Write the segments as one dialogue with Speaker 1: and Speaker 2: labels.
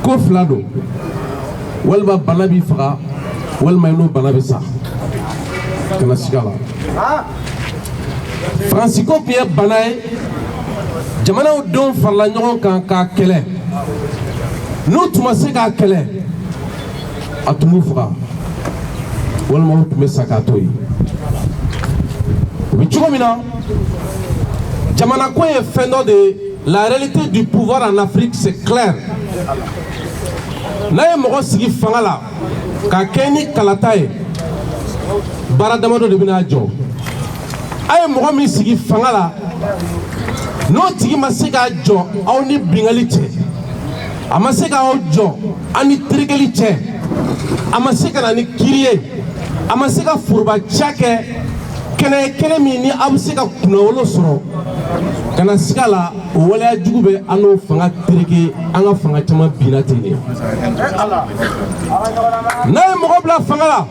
Speaker 1: ko fila don walima bana b'i faga walima ino bana bɛ sa kana siga la Francisco tun ye bana ye jamanaw denw farala ɲɔgɔn kan k'a kɛlɛ n'u tun ma se k'a kɛlɛ a tun b'u faga walima u tun bɛ sa k'a to yen o bɛ cogo min na jamana ko ye fɛn dɔ de ye. La réalité du pouvoir en Afrique, c'est clair. N'a ye mɔgɔ sigi fanga la ka kɛ ni kalata ye baara damadɔ de bɛna jɔ. A ye mɔgɔ min sigi fanga la n'o tigi ma se k'a jɔ aw ni bingali cɛ, a ma se k'aw jɔ aw ni terikɛli cɛ, a ma se ka na ni kiiri ye, a ma se ka forobacia kɛ kɛnɛ min ni aw bɛ se ka kunnawolo sɔrɔ. Kana siga la o waleya jugu bɛ an n'o fanga tereke an ka fanga caman binna ten de. N'a ye mɔgɔ bila fanga la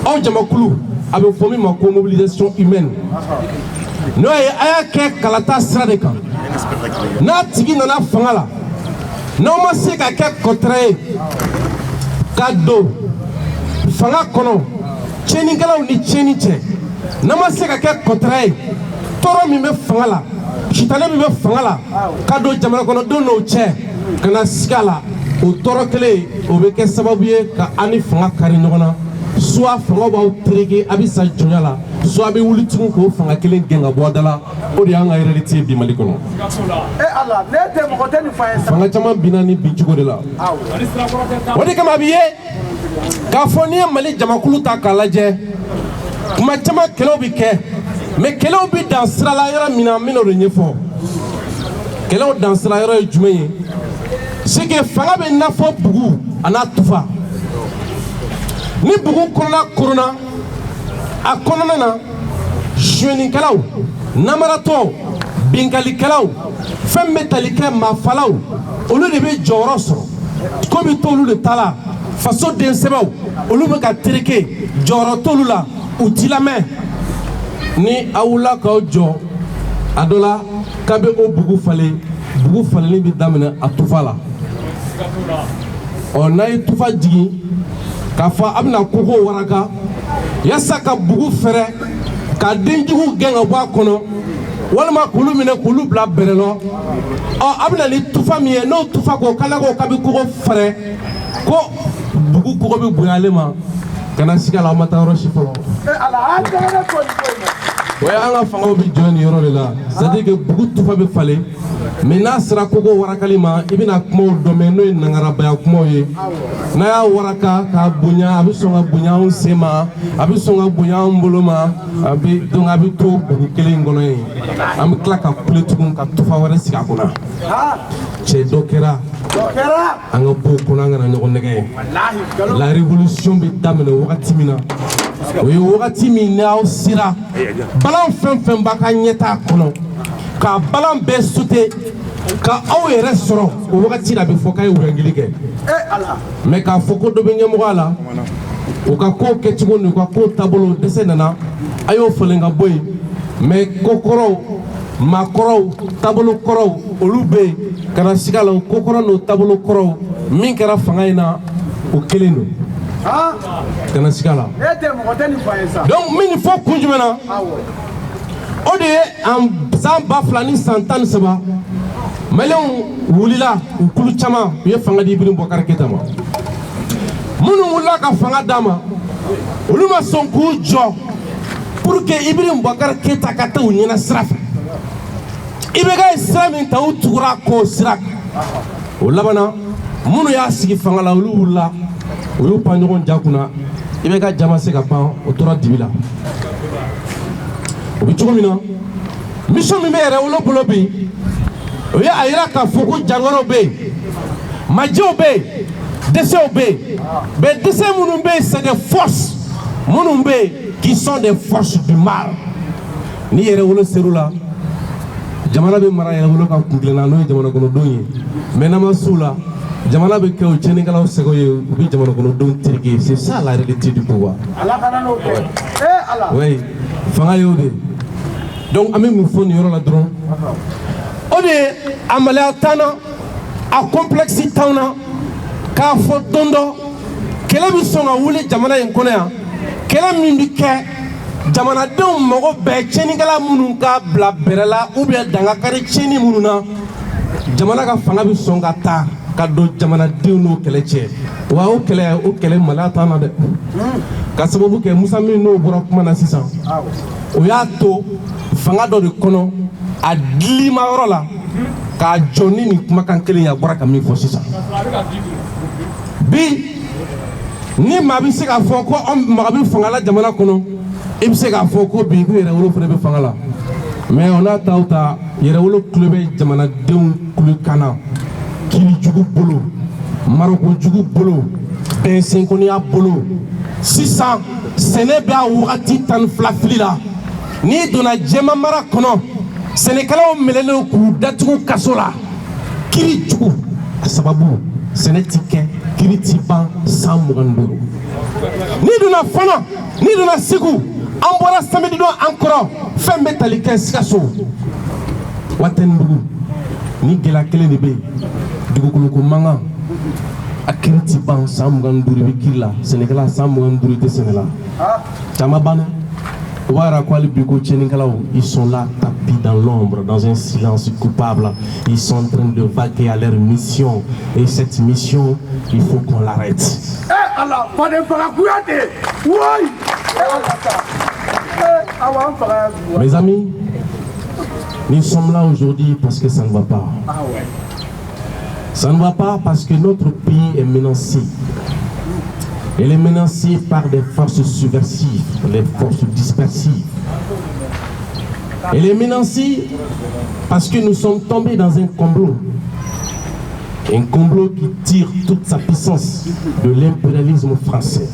Speaker 1: aw jamakulu a bɛ fɔ min ma ko mobilisation humaine n'o ye a y'a kɛ kalata sira de kan. N'a tigi nana fanga la n'aw ma se ka kɛ kɔtara ye ka don fanga kɔnɔ tiɲɛnikɛlaw ni tiɲɛni cɛ, n'a ma se ka kɛ kɔtara ye tɔɔrɔ min bɛ fanga la sitani min bɛ fanga la ka don jamana kɔnɔdenw n'o cɛ kana siga la o tɔɔrɔ kelen o bɛ kɛ sababu ye ka an ni fanga kari ɲɔgɔn na soit fanga b'aw tereke a bɛ sa jɔnya la soit a bɛ wuli tugun k'o fanga kelen gɛn ka bɔ a da la. O de y'an ka réalité ye bi Mali kɔnɔ. Fanga caman binna ni bi cogo de la. O de kama a bɛ ye k'a fɔ n'i ye Mali jamakulu ta k'a lajɛ kuma caman kɛlɛw bɛ kɛ. Mais kɛlɛw bɛ dan sira la yɔrɔ min na n bɛna o de ɲɛfɔ. Kɛlɛw dan sira yɔrɔ ye jumɛn ye? C'est que fanga bɛ n'a fɔ bugu a n'a tufa. Ni bugu kɔnɔna koronna a kɔnɔna na suyɛnnikɛlaw, namaratɔw, binkalikɛlaw, fɛn bɛ tali kɛ maafalaw olu de bɛ jɔyɔrɔ sɔrɔ. Ko bɛ t'olu de ta la faso densɛbɛw olu bɛ ka tereke jɔyɔrɔ t'olu la u t'i lamɛn. Ni aw wulila k'aw jɔ a dɔ la k'a bɛ o bugu falen, bugu falenni bɛ daminɛ a tufa la. N'a ye tufa jigin k'a fɔ a bɛna kogo waraka yasa ka bugu fɛrɛ ka denjugu gɛn ka bɔ a kɔnɔ walima k'olu minɛ k'olu bila bɛrɛ lɔ. A bɛna ni tufa min ye n'o tufa ko k'ale ko k'a bɛ kogo fɛrɛ ko bugu kogo bɛ bonya ale ma kana siga la aw ma taa yɔrɔ si fɔlɔ. O ye an ka fangaw bɛ jɔ nin yɔrɔ de la, c'est-à-dire que bugu tufa bɛ falen mais n'a sera kogo warakali ma i bɛna kumaw dɔn mais n'o ye nangarabaya kumaw ye. N'a y'a waraka k'a bonya a bɛ sɔn ka bonya anw sen ma, a bɛ sɔn ka bonya anw bolo ma, donc a bɛ to bugu kelen in kɔnɔ yen. An bɛ tila ka kule tugun ka tufa wɛrɛ sigi a kunna. Cɛ dɔ kɛra an ka bɔ o kɔnɔ an kana ɲɔgɔn nɛgɛ. La révolution bɛ daminɛ wagati min na o ye wagati min n'aw sera balan fɛn fɛn b'a ka ɲɛtaa kɔnɔ ka balan bɛɛ sauter ka aw yɛrɛ sɔrɔ o wagati la a bɛ fɔ k'a ye wɛrɛngili kɛ mais k'a fɔ ko dɔ bɛ ɲɛmɔgɔ la u ka kow kɛcogo n'u ka kow taabolo dɛsɛ nana a y'o falen ka bɔ yen mais ko kɔrɔw maakɔrɔw taabolo kɔrɔw olu bɛ yen kana siga la o ko kɔrɔ n'o taabolo kɔrɔw min kɛra fanga in na o kelen don. Kana siga la. Donc min fɔ kun jumɛn na o de ye san 2000 ni san 13 Maliyɛnw wulila u kulu caman u ye fanga di Ibrim Boubacar Keïta ma. Minnu wulila ka fanga d'a ma olu ma sɔn k'u jɔ pour que Ibrim Boubacar Keïta ka taa u ɲɛna sira fɛ. IBK ye sira min ta u tugura k'o sira o labanna minnu y'a sigi fanga la olu wulila u y'u pan ɲɔgɔn ja kunna IBK ja ma se ka pan o tora dibi la. O bɛ cogo min na mission min bɛ yɛrɛ wolo bolo bi o ye a yira k'a fɔ ko jangɔrɔw bɛ yen majɛw bɛ yen dɛsɛw bɛ yen mais dɛsɛ minnu bɛ yen c'est des forces minnu bɛ yen qui sont des forces du mal. Ni yɛrɛ wolo ser'u la jamana bɛ mara yɛrɛ wolo ka kuntilenna n'o ye jamana kɔnɔdenw ye mais n'a ma s'u la jamana bɛ kɛ o tiɲɛnikɛlaw sɛgɛw ye u bɛ jamana kɔnɔdenw tereke. C'est ça la réalité du pouvoir. Oui fanga y'o de. Donc an bɛ mun fɔ nin yɔrɔ la dɔrɔn o de ye a maloya t'an na a complexe tauna k'a fɔ don dɔ kɛlɛ bɛ sɔn ka wuli jamana in kɔnɔ yan kɛlɛ min bɛ kɛ jamanadenw mago bɛɛ tiɲɛnikɛla minnu ka bila bɛrɛ la ou bien dangakari tiɲɛni minnu na jamana ka fanga bɛ sɔn ka taa ka don jamanadenw n'o kɛlɛ cɛ wa o kɛlɛ maloya t'an na dɛ ka sababu kɛ Musa min n'o bɔra kuma na sisan o y'a to fanga dɔ de kɔnɔ a dilima yɔrɔ la k'a jɔ ni nin kumakan kelen ye a bɔra ka min fɔ sisan bi ni maa bɛ se k'a fɔ ko maa bɛ fanga la jamana kɔnɔ i bɛ se k'a fɔ ko bi ko yɛrɛwolo fana bɛ fanga la mais o n'a ta o ta yɛrɛwolo tulo bɛ jamanadenw kulo kan na kiirijugu bolo marokojugu bolo bɛnsɛnkɔniya bolo sisan sɛnɛ bɛ a wagati 12 fili la n'i donna jɛma mara kɔnɔ sɛnɛkɛlaw mɛlɛlen k'u datugu kaso la kiirijugu a sababu sɛnɛ ti kɛ kiiri ti ban san 25 n'i donna fana n'i donna Segu an bɔra samedi don an kɔrɔ fɛn bɛ tali kɛ Sikaso Watɛnibugu ni gɛlɛya kelen de bɛ yen dugukoloko mankan a kiiri ti ban san 25 bɛ kiiri la sɛnɛkɛla san 25 tɛ sɛnɛ la caman banna o b'a yira ko hali bi ko tiɲɛnikɛlaw ils sont là tapis dans l'ombre dans un silence coupable ils sont en train de vaquer à leur mission et cette mission il faut qu'on l'arrête. Mes amis, nous sommes là aujourd'hui parce que ça ne va pas. Ça ne va pas parce que notre pays est menacé. Elle est menacée par des forces subversives, des forces dispersives. Elle est menacée parce que nous sommes tombés dans un complot. Un complot qui tire toute sa puissance de l'impérialisme français.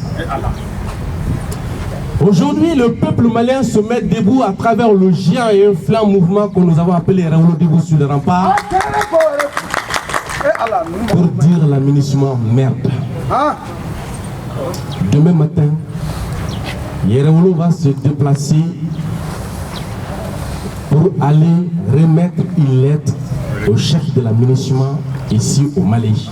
Speaker 1: Aujourd'hui, le peuple malien se met debout à travers le géant et influent mouvement que nous avons appelé Révolution debout sur les remparts pour dire l'aménagement merde. Demain matin, Yereolo va se déplacer pour aller remettre une lettre au chef de l'aménagement ici au Mali.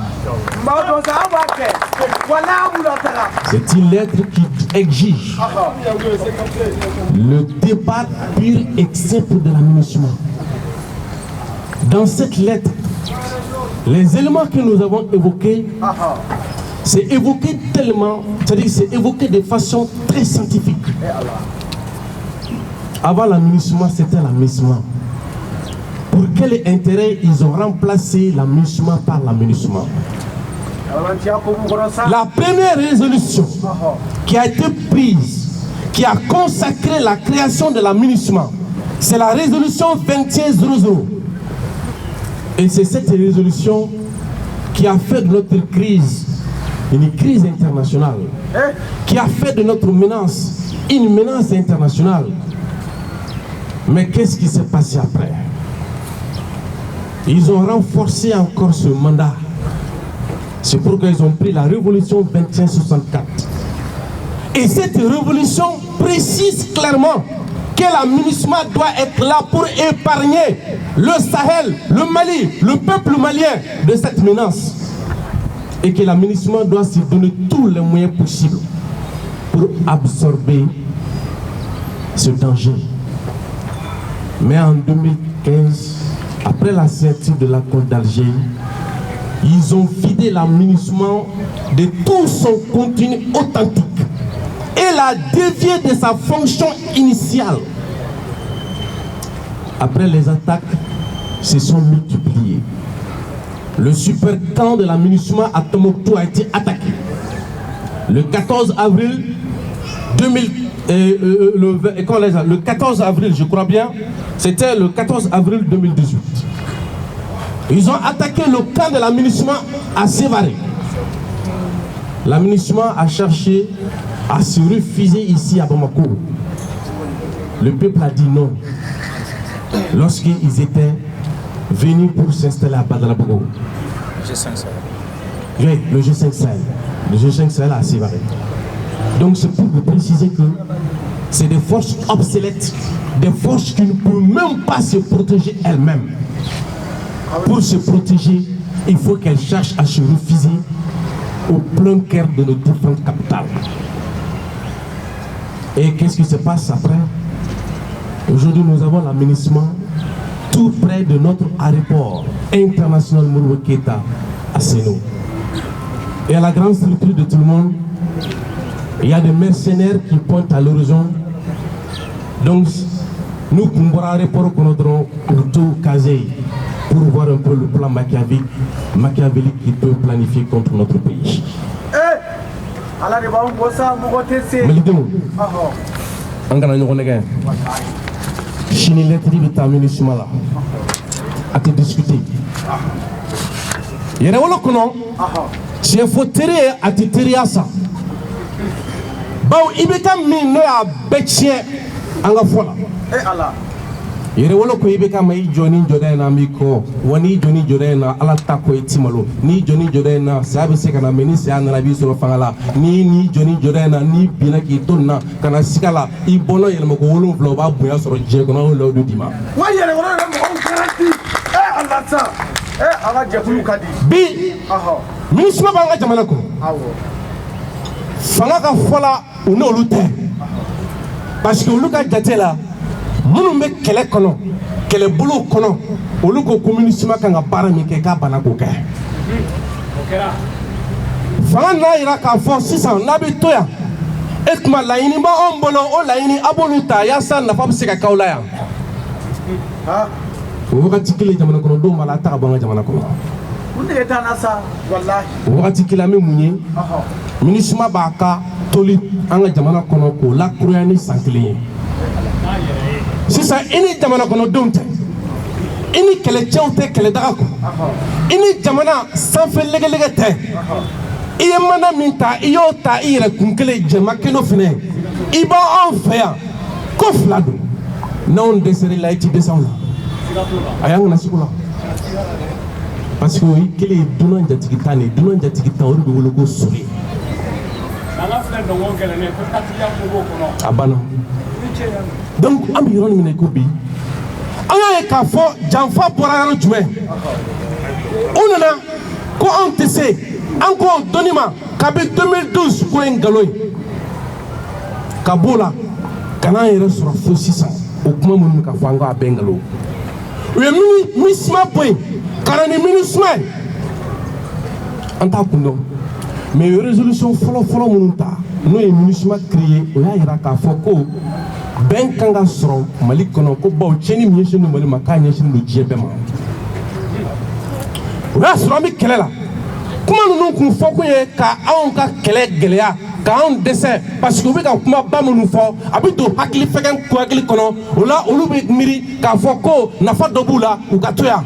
Speaker 1: C'est une lettre qui exige le départ pur et simple de l'aménagement. Dans cette lettre, les éléments que nous avons évoqués, c'est évoqué tellement, c'est-à-dire c'est évoqué de façon très scientifique. Avant l'aménagement, c'était l'aménagement. Pour quel intérêt ils ont remplacé l'aménagement par l'aménagement? La première résolution qui a été prise, qui a consacré la création de l'aménagement, c'est la résolution 2100. Et c'est cette résolution qui a fait de notre crise une crise internationale, qui a fait de notre menace une menace internationale. Mais qu'est-ce qui s'est passé après? Ils ont renforcé encore ce mandat. C'est pourquoi ils ont pris la révolution 2164. Et cette révolution précise clairement que l'aménagement doit être là pour épargner le Sahel, le Mali, le peuple malien de cette menace. Et que l'aménagement doit se donner tous les moyens possibles pour absorber ce danger. Mais en 2015, après la signature de l'accord d'Alger, ils ont vidé l'aménagement de tout son contenu authentique et l'a dévié de sa fonction initiale. Après les attaques se sont multipliées. Le super camp de l'aménagement à Tombouctou a été attaqué. Le 14 avril 2000, le 14 avril, je crois bien, c'était le 14 avril 2018. Ils ont attaqué le camp de l'aménagement à Sévaré. L'aménagement a cherché à se refuser ici à Bamako. Le peuple a dit non lorsqu'ils étaient venus pour s'installer à Badalabogo. Oui, le G5 Sahel. Le G5 Sahel à Sévaré. Donc c'est pour vous préciser que c'est des forces obsolètes, des forces qui ne peuvent même pas se protéger elles-mêmes. Pour se protéger, il faut qu'elle cherche à se refuser au plein cœur de nos différentes capitales. Et qu'est-ce qui se passe après? Aujourd'hui, nous avons l'aménagement tout près de notre aéroport international Modibo Keïta à Sénou. Et à la grande surprise de tout le monde, il y a des mercenaires qui pointent à l'horizon. Donc, nous, Kumbora Aéroport, nous devons tout caser pour voir un peu le plan machiavélique qui peut planifier contre notre pays. Chini lettre de ta ministre là à te discuter. Yere wolo kono si faut tere à te tere asa. Bawo ibeka min no ya betche anga fola. Allah. Yere wolo ko ibeka mai joni jodena miko wani joni jodena ala tako etimalo ni joni jodena sabe se kana ministre an nabi so fangala ni joni jodena ni binaki tonna kana sikala I bono yelmo ko wolum flo ba buya soro je ko no lo do dima wa yere wolo mo garanti Allah sa ala jabulu kadi bi ministre ba nga jamana ko awo fanga ka fola uno lute parce que uluka jatela munu be kele kono kele bulu kono uluko communisme kanga bara mi ke ka bana ko ke okera fanga na ira ka fo sisan na bi toya ekma laini ba ombolo o laini aboluta ya san na fam sika kaula ya ha wakati kile jamana kono do mala ta banga jamana kono unde eta na sa wallahi wakati kila me munye ministre ba ka toli anga jamana kono ko la kurani sankili si ça ini jamana kono donte ini kele chawte kele dagako ini jamana sanfe lege te iye mana minta iyo ta ire kunkele jema keno fine iba on feya ko flado non desere laiti descend ayang na sikula parce que kele dunan jatigitani dunan jatigita ori do wolo ko suri abana donc am yoron mi ne ko bi aya ka fo janfa poraro jume onana ko on tese encore donima kabi 2012 ko engaloy kabola kana yere sura fo 600 o kuma mun ka fango a bengalo we mini misma boy karani minisma anta kundo mais résolution folo munta no e minisma créé o ya ira ka fo ko ben kanga soro mali kono ko baw cheni mi yeshinu mali makanya shinu no jiebe ma o ya soro mi kelela kuma nunu kun fo ko ye ka on ka kele geleya ka on dessin parce que o be ka kuma ba munu fo abito hakili fegen ko hakili kono ola olu be miri ka fo ko nafa dobula u ka toya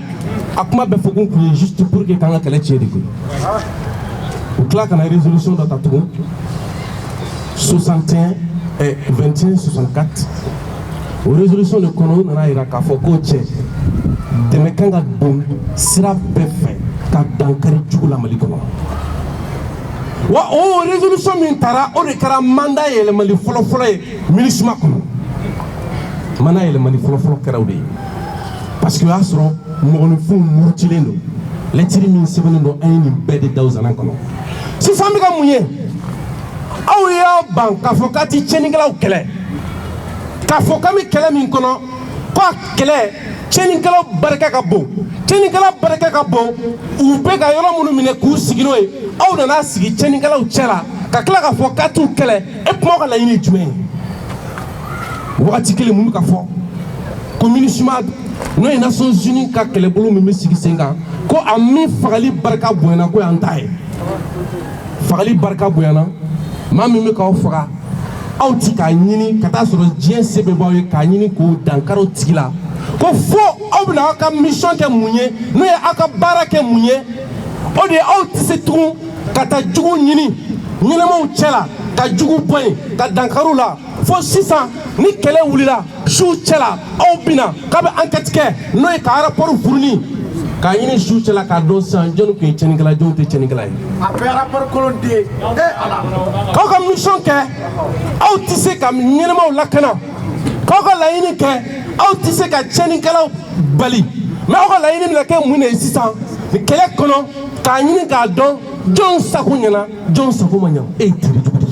Speaker 1: akuma be fogun ku juste pour que kanga kele chedi ko o kla kana résolution dans ta tour 61 et 21 64 aux résolutions de Kono na ira ka foko che de mekanga bon sera perfait ka dankari jugula mali kono wa o résolution min tara o de kara manda yele mali folo ministre kono mana yele mali folo kara udi parce que asro mo no fu murtilendo letiri min sebendo ayni bede dawzana kono si fami ka munye aw ya ban ka fo kati cheningala kele ka fo kami kele min kono ko kele cheningala baraka ka bo u be ka yoro munu mine ku sigino e aw na sigi cheningala chela ka kala ka fo katu kele e kuma ka la yini jume wakati kele munu ka fo communisme no e Nations Unies ka kele bulu mi sigi senga ko ami fagali baraka boyana ko antaye fagali baraka boyana mami me ka ofra auti ka nyini kata soro jien sebe bawe ka nyini ko dankaro tigila ko fo obna ka mission ke munye no ya aka barake munye o de auti se tru kata jugu nyini mo chela ka jugu boy ka dankaro la fo 600 ni kele wulila shu chela au bina ka be enquête ke no ya ka rapport fourni ka yini shu chela ka do san jonu ko cheningala jonte cheningala après rapport colonde ko ka mission ke au tisse ka nyelema lakana ko ka la yini ke au tisse ka cheningala bali mais ko la yini la ke mune 600 kɛlɛ kɔnɔ k'a ɲini k'a dɔn jɔn sago ɲɛna jɔn sago ma ɲɛ e teri cogo di.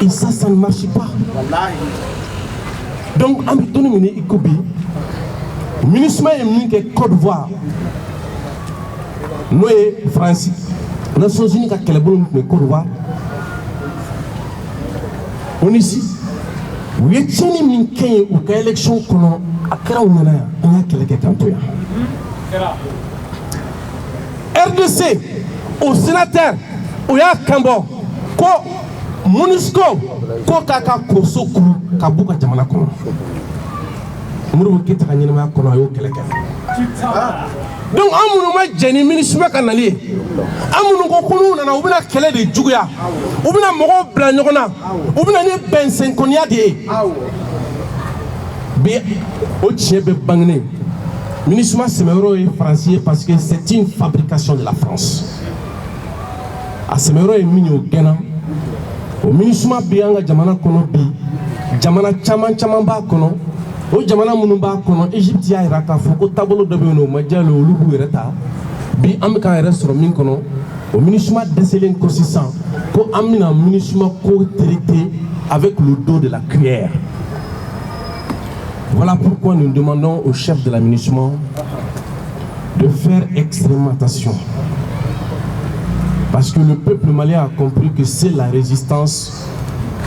Speaker 1: Et ça ne marche pas. Donc an bɛ don min i ko bi MINUSMA ye min kɛ Côte d'Ivoire n'o ye France Nations Unies ka kɛlɛbolo min tun bɛ Côte d'Ivoire ONUSI u ye tiɲɛni min kɛ yen u ka élection kɔnɔ a kɛra u ɲɛna yan an y'a kɛlɛ kɛ k'an to yan. RDC o sénateur o y'a kanbɔ ko MONUSCO ko k'a ka koso kuru ka b'u ka jamana kɔnɔ. Modibo Keyita ka ɲɛnamaya kɔnɔ a y'o kɛlɛ kɛ. Donc an minnu ma jɛn ni MINUSMA ka nali ye an minnu ko ko n'u nana u bɛna kɛlɛ de juguya u bɛna mɔgɔw bila ɲɔgɔn na u bɛna ni bɛnsɛnkɔniya de ye bi o tiɲɛ bɛ bangenen MINUSMA sɛmɛyɔrɔ ye Faransi ye parce que c'est une fabrication de la France a sɛmɛyɔrɔ ye min ye o gɛnna o MINUSMA bɛ an ka jamana kɔnɔ bi jamana caman b'a kɔnɔ o jamana minnu b'a kɔnɔ Égypte y'a jira k'a fɔ ko taabolo dɔ bɛ yen nɔ o ma diya olu b'u yɛrɛ ta bi an bɛ k'an yɛrɛ sɔrɔ min kɔnɔ o MINUSMA dɛsɛlen ko sisan ko an bɛna MINUSMA ko traiter avec le dos de la cuillère. Voilà pourquoi nous demandons au chef de la MINUSMA de faire extrêmement attention. Parce que le peuple malien a compris que seule la résistance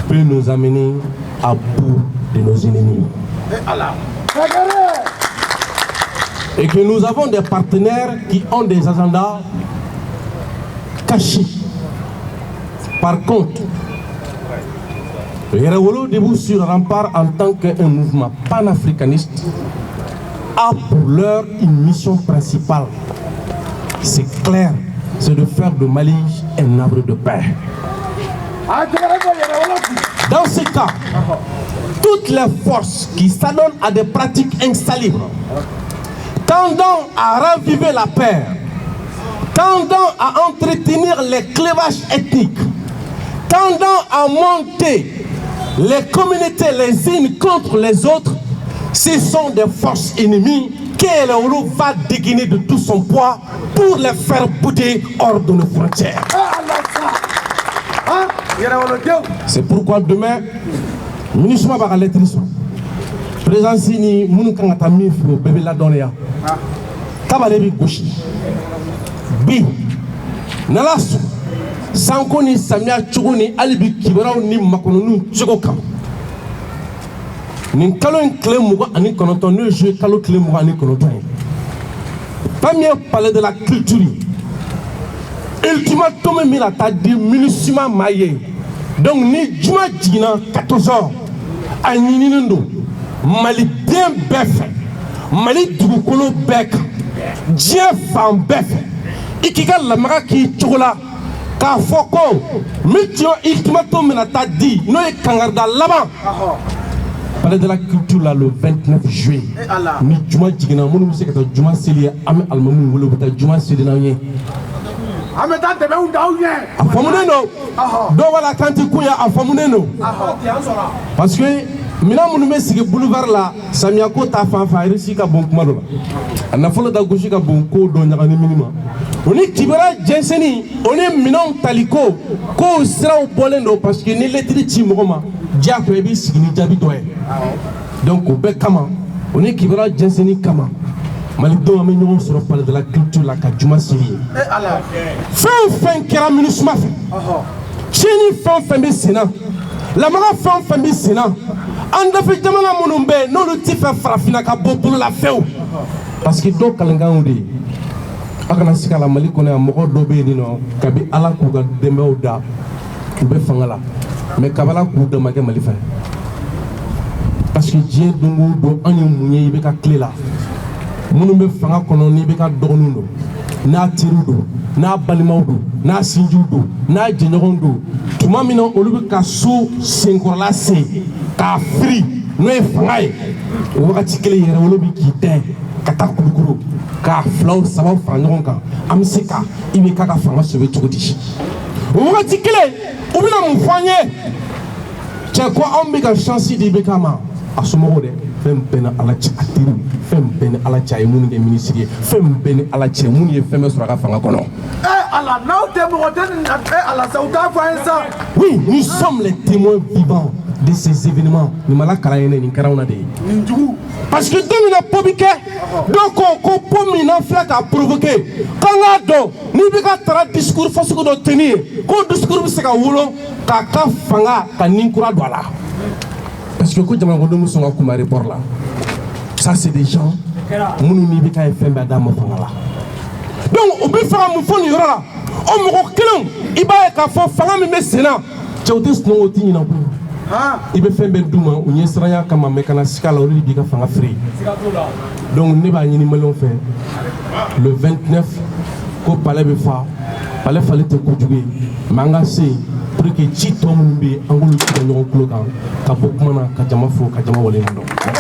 Speaker 1: peut nous amener à bout de nos ennemis. Et que nous avons des partenaires qui ont des agendas cachés. Par contre, Yerawolo debout sur le rempart en tant qu'un mouvement panafricaniste a pour l'heure une mission principale. C'est clair, c'est de faire de Mali un havre de paix. Dans ce cas, toutes les forces qui s'adonnent à des pratiques insalubres, tendant à raviver la paix, tendant à entretenir les clivages ethniques, tendant à monter les communautés les unes contre les autres, ce sont des forces ennemies que Yerawolo va dégainer de tout son poids pour les faire bouder hors de nos frontières. C'est pourquoi demain, MINUSMA va aller trisson. Président Sini, nous quand on a mis le bébé là dans les a. Kabalebi gauche. Bi. Nalasu. Sanko ni Samia Chuguni alibi kibara ni makono Chugokam. Ni kalo clé muga ani konoton ne jouer kalo clé muga ani konoton. Premier palais de la culture. Ultimatum mi la ta di MINUSMA maye. Donc ni juma jina 14 ans a ɲinini don maliden bɛɛ fɛ Mali dugukolo bɛɛ kan diɲɛ fan bɛɛ fɛ i k'i ka lamaga k'i cogo la k'a fɔ ko mission ultimatum mina taa di n'o ye kangarida laban palais de la culture la le 29 juillet ni juma jiginna minnu bɛ se ka taa juma seli an bɛ alimamuw wele u bɛ taa juma seli n'aw ye a faamunen don dɔw b'a la kan tɛ kun ye a faamunen don parce que minɛn minnu bɛ sigi boulevard la samiya ko ta fan fɛ a risque ka bon kuma dɔ la a nafolo da gosi ka bon ko dɔ ɲagamini ma o ni kibaruya jɛnsɛnni o ni minɛnw tali ko k'o siraw bɔlen don parce que ni lɛtiri ci mɔgɔ ma diyagoya i b'i sigi ni jaabi dɔ ye donc o bɛɛ kama o ni kibaruya jɛnsɛnni kama Malidenw an bɛ ɲɔgɔn sɔrɔ palais de la culture la ka juma seli ye fɛn o fɛn kɛra MINUSMA fɛ tiɲɛni fɛn o fɛn bɛ sen na lamaga fɛn o fɛn bɛ sen na an dafɛ jamana minnu bɛ yen n'olu tɛ fɛ farafinna ka bɔ bolo la fewu parce que dɔw kalankan y'o de ye a kana sigi a la Mali kɔnɔ yan mɔgɔ dɔw bɛ yen nɔ kabi Ala k'u ka denbayaw da u bɛ fanga la mais kabi Ala k'u da ma kɛ Mali fɛ parce que diɲɛ don o don an ye mun ye i bɛ ka tile la. Minnu bɛ fanga kɔnɔ n'i bɛ ka dɔgɔninw don n'a teriw don n'a balimaw don n'a sinjiw don n'a jɛɲɔgɔnw don tuma min na olu bɛ ka so senkɔrɔla sen k'a firi n'o ye fanga ye o wagati kelen Yerawolo bɛ k'i dɛn ka taa Kulukoro k'a filaw sabaw fara ɲɔgɔn kan an bɛ se ka i bɛ k'a ka fanga sɛbɛn cogo di o wagati kelen u bɛna mun fɔ an ye cɛ ko anw bɛ ka chance di IBK ma a somɔgɔw dɛ fɛn bɛɛ ni ala cɛ a teriw fɛn bɛɛ ni ala cɛ a ye minnu kɛ minisiri ye fɛn bɛɛ ni ala cɛ minnu ye fɛn bɛɛ sɔrɔ a ka fanga kɔnɔ.
Speaker 2: ala n'aw tɛ mɔgɔ tɛ nin ala sa u t'a fɔ an ye sa.
Speaker 1: oui nous sommes les témoins vivants de ces événements nin ma lakala ye nin kɛra anw na de ye.
Speaker 2: nin jugu.
Speaker 1: parce que don min na po bi kɛ dɔw ko po min na filɛ k'a provoquer k'an k'a dɔn n'i bɛ ka taara discours fasugu dɔ tenir ye k'o discours bɛ se ka wolo k'a ka fanga ka nin kura don a la. parce que ko jamanadenw bɛ sɔn ka kunbɛn report la ça c'est des gens minnu n'i bɛ k'a ye fɛn bɛɛ d'a ma fanga la. donc o bɛ fɛ ka mun fɔ nin yɔrɔ la o mɔgɔ kelen i b'a ye k'a fɔ fanga min bɛ sen na cɛw tɛ sunɔgɔ o tɛ ɲinɛ o kɔ. i bɛ fɛn bɛɛ d'u ma u ɲɛ siranya kama mɛ kana siga la olu de b'i ka fanga feere. donc ne b'a ɲini maliyɛnw fɛ le 29 ko palais bɛ fa palais falen tɛ kojugu ye mɛ an ka se yen pour que ci tɔ minnu bɛ yen an k'olu tigɛ ɲɔgɔn tulo kan ka bɔ kuma na ka jama fo ka jama waleɲuman dɔn.